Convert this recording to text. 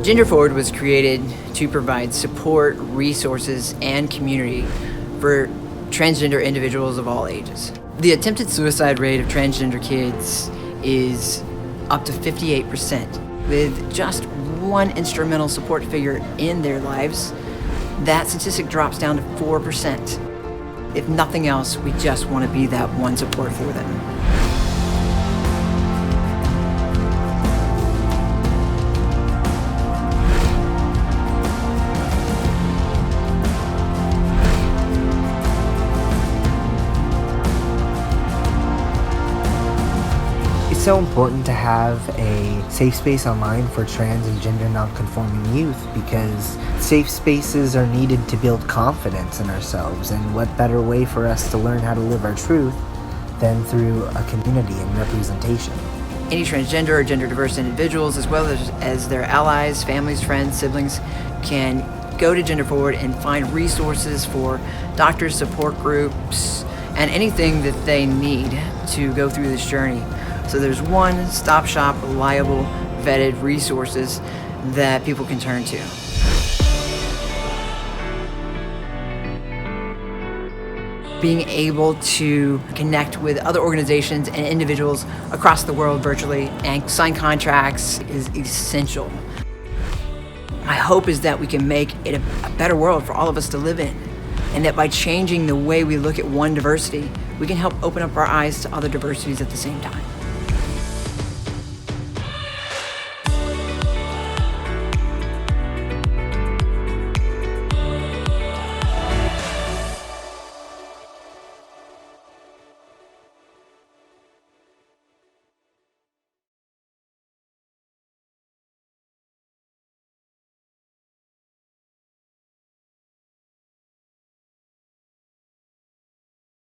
GendrFwd was created to provide support, resources, and community for transgender individuals of all ages. The attempted suicide rate of transgender kids is up to 58%. With just one instrumental support figure in their lives, that statistic drops down to 4%. If nothing else, we just want to be that one support for them. It's so important to have a safe space online for trans and gender non-conforming youth, because safe spaces are needed to build confidence in ourselves, and what better way for us to learn how to live our truth than through a community and representation. Any transgender or gender diverse individuals, as well as their allies, families, friends, siblings, can go to GendrFwd and find resources for doctors, support groups, and anything that they need to go through this journey. So there's one-stop shop, reliable, vetted resources that people can turn to. Being able to connect with other organizations and individuals across the world virtually and sign contracts is essential. My hope is that we can make it a better world for all of us to live in, and that by changing the way we look at one diversity, we can help open up our eyes to other diversities at the same time.